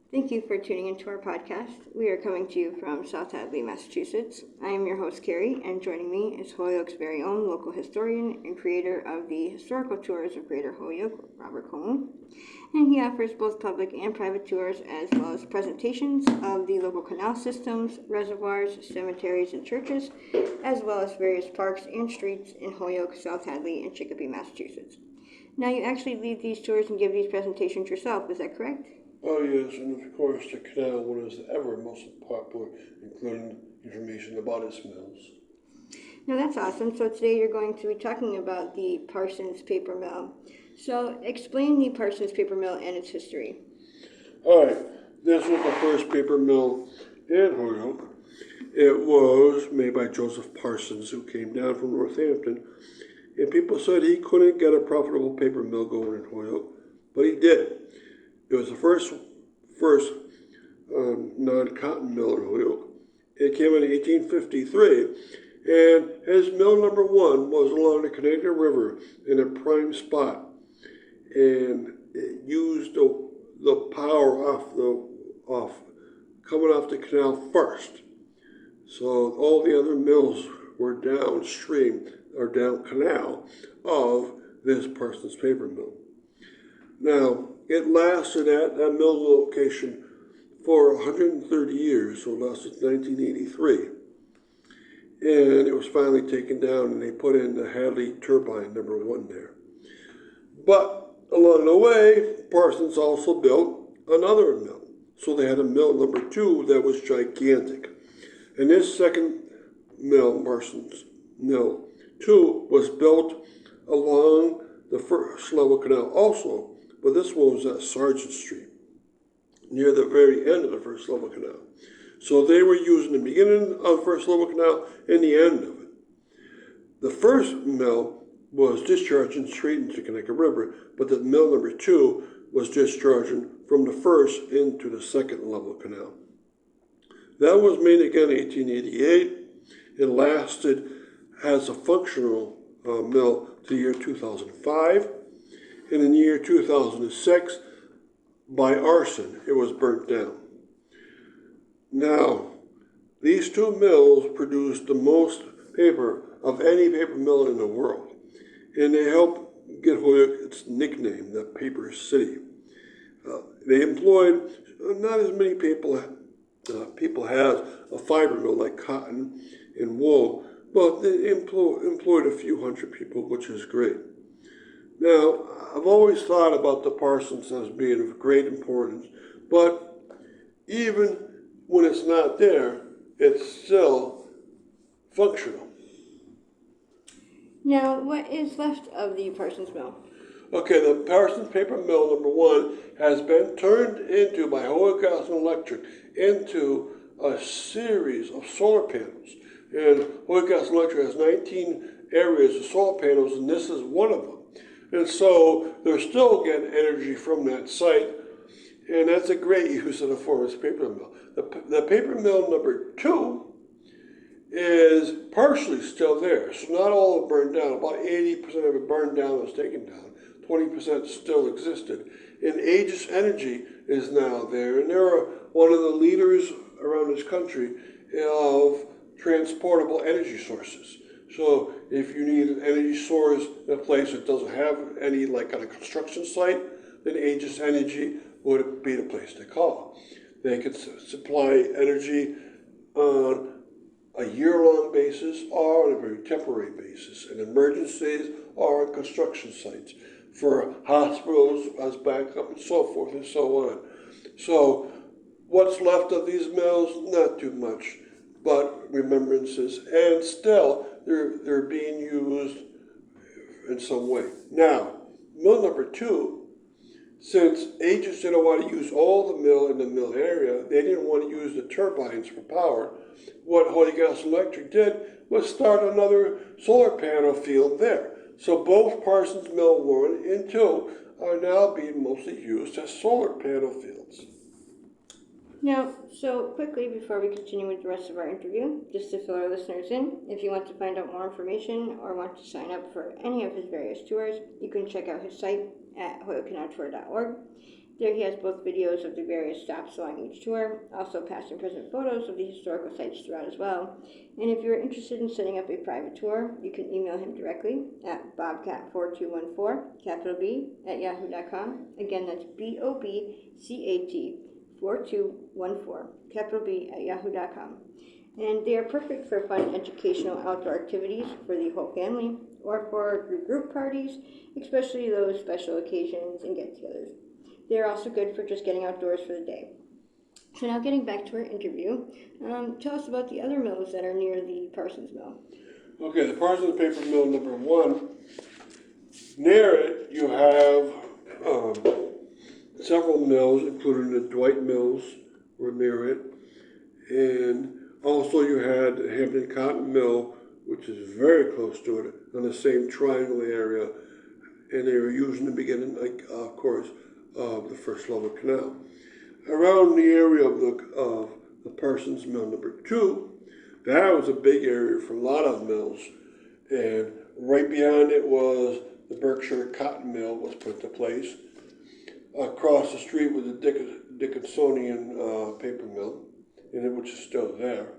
Thank you for tuning into our podcast. We are coming to you from South Hadley, Massachusetts. I am your host, Carrie, and joining me is Holyoke's very own local historian and creator of the historical tours of Greater Holyoke, Robert Coleman. And he offers both public and private tours, as well as presentations of the local canal systems, reservoirs, cemeteries, and churches, as well as various parks and streets in Holyoke, South Hadley, and Chicopee, Massachusetts. Now, you actually lead these tours and give these presentations yourself, is that correct? Oh yes, and of course the canal one is ever most popular, including information about its mills. Now that's awesome. So today you're going to be talking about the Parsons paper mill. So explain the Parsons paper mill and its history. All right, this was the first paper mill in Holyoke. It was made by Joseph Parsons, who came down from Northampton, and people said he couldn't get a profitable paper mill going in Holyoke, but he did. It was the first non-cotton mill in Holyoke. It came in 1853, and his mill number one was along the Connecticut River in a prime spot, and it used the power coming off the canal first. So all the other mills were downstream or down canal of this Parsons paper mill. Now, it lasted at that mill location for 130 years, so it lasted 1983. And it was finally taken down, and they put in the Hadley turbine number one there. But along the way, Parsons also built another mill. So they had a mill number two that was gigantic. And this second mill, Parsons Mill 2, was built along the first level canal also, but this one was at Sargent Street, near the very end of the first level canal. So they were using the beginning of the first level canal and the end of it. The first mill was discharging straight into the Connecticut River, but the mill number two was discharging from the first into the second level canal. That was made again in 1888. It lasted as a functional mill to the year 2005. And in the year 2006, by arson, it was burnt down. Now, these two mills produced the most paper of any paper mill in the world, and they helped get Holyoke its nickname, the Paper City. They employed not as many people has a fiber mill like cotton and wool, but they employed a few hundred people, which is great. Now, I've always thought about the Parsons as being of great importance, but even when it's not there, it's still functional. Now, what is left of the Parsons mill? Okay, the Parsons paper mill number one has been turned into, by Holyoke Gas and Electric, into a series of solar panels. And Holyoke Gas and Electric has 19 areas of solar panels, and this is one of them. And so they're still getting energy from that site, and that's a great use of the former paper mill. The paper mill number two is partially still there, so not all of it burned down. About 80% of it burned down and was taken down. 20% still existed. And Aegis Energy is now there, and they're one of the leaders around this country of transportable energy sources. So if you need an energy source in a place that doesn't have any, like on a construction site, then Aegis Energy would be the place to call. They could supply energy on a year-long basis or on a very temporary basis, in emergencies or on construction sites, for hospitals as backup and so forth and so on. So what's left of these mills? Not too much, but remembrances, and still they're being used in some way. Now, mill number two, since Aegis didn't want to use all the mill in the mill area, they didn't want to use the turbines for power. What Holyoke Gas and Electric did was start another solar panel field there. So both Parsons Mill 1 and 2 are now being mostly used as solar panel fields. Now, so quickly before we continue with the rest of our interview, just to fill our listeners in, if you want to find out more information or want to sign up for any of his various tours, you can check out his site at holyokecanaltour.org. There he has both videos of the various stops along each tour, also past and present photos of the historical sites throughout as well. And if you're interested in setting up a private tour, you can email him directly at bobcat4214, capital B, at yahoo.com. Again, that's BOBCAT 4214, capital B, at yahoo.com. And they are perfect for fun educational outdoor activities for the whole family or for group parties, especially those special occasions and get-togethers. They're also good for just getting outdoors for the day. So now getting back to our interview, tell us about the other mills that are near the Parsons Mill. Okay, the Parsons Paper Mill number 1. Near it, you have several mills, including the Dwight Mills were near it. And also you had the Hampton Cotton Mill, which is very close to it, on the same triangle area. And they were used in the beginning, of course, of the first level canal. Around the area of the Parsons Mill number 2, that was a big area for a lot of mills. And right beyond it was the Berkshire Cotton Mill was put into place. Across the street was the Dickinsonian paper mill, which is still there.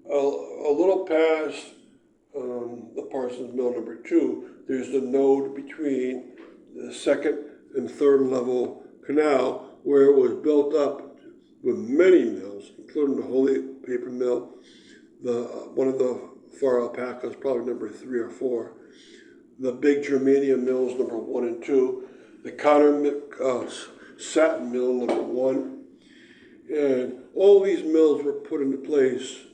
A little past the Parsons Mill number 2, there's the node between the second and third level canal where it was built up with many mills, including the Holyoke paper mill, one of the Far Alpacas, probably number 3 or 4, the big germanium mills number 1 and 2, the Connor satin mill number 1, and all these mills were put into place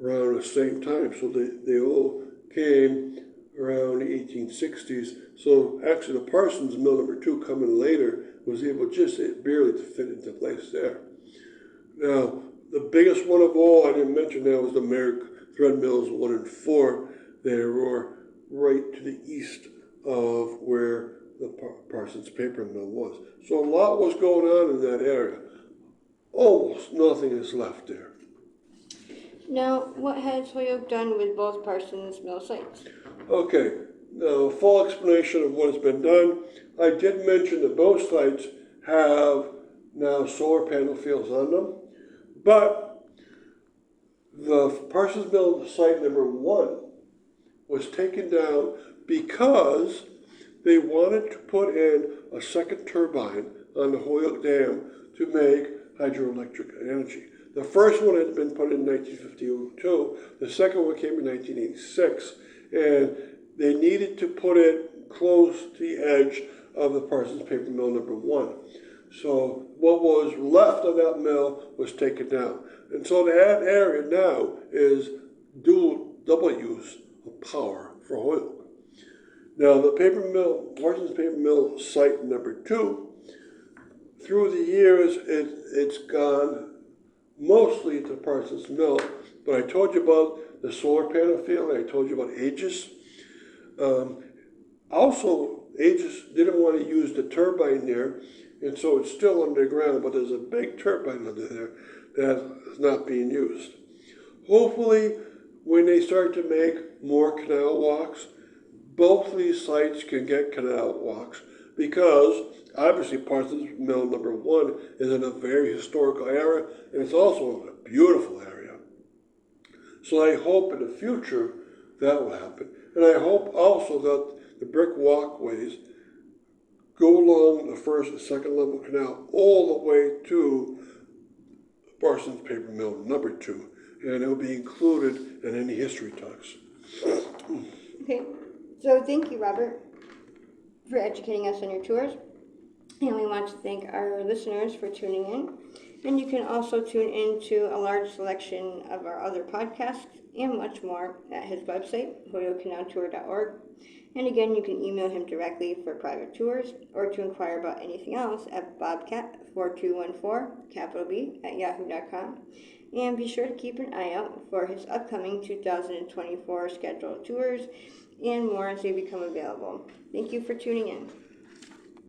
around the same time, so they all came around the 1860s. So actually the Parsons Mill number 2 coming later was able just barely to fit into place there. Now, the biggest one of all, I didn't mention that, was the Merrick Thread Mills 1 and 4. They were right to the east of where the Parsons Paper Mill was. So a lot was going on in that area. Almost nothing is left there. Now, what has Holyoke done with both Parsons Mill sites? Okay, now a full explanation of what has been done. I did mention that both sites have now solar panel fields on them, but the Parsons Mill site number 1 was taken down because they wanted to put in a second turbine on the Holyoke Dam to make hydroelectric energy. The first one had been put in 1952, the second one came in 1986, and they needed to put it close to the edge of the Parsons Paper Mill number 1. So what was left of that mill was taken down. And so that area now is double use of power for Holyoke. Now the Parsons Paper Mill site number 2, through the years it's gone mostly to Parsons Mill, but I told you about the solar panel field, I told you about Aegis. Also, Aegis didn't want to use the turbine there, and so it's still underground, but there's a big turbine under there that is not being used. Hopefully, when they start to make more canal walks, both of these sites can get canal walks, because obviously Parsons Mill number 1 is in a very historical area, and it's also a beautiful area. So I hope in the future that will happen. And I hope also that the brick walkways go along the first and second level canal all the way to Parsons Paper Mill number 2, and it will be included in any history talks. Okay, so thank you, Robert, for educating us on your tours. And we want to thank our listeners for tuning in. And you can also tune in to a large selection of our other podcasts and much more at his website, holyokecanaltour.org. And again, you can email him directly for private tours or to inquire about anything else at bobcat4214, capital B, at yahoo.com. And be sure to keep an eye out for his upcoming 2024 scheduled tours and more as they become available. Thank you for tuning in.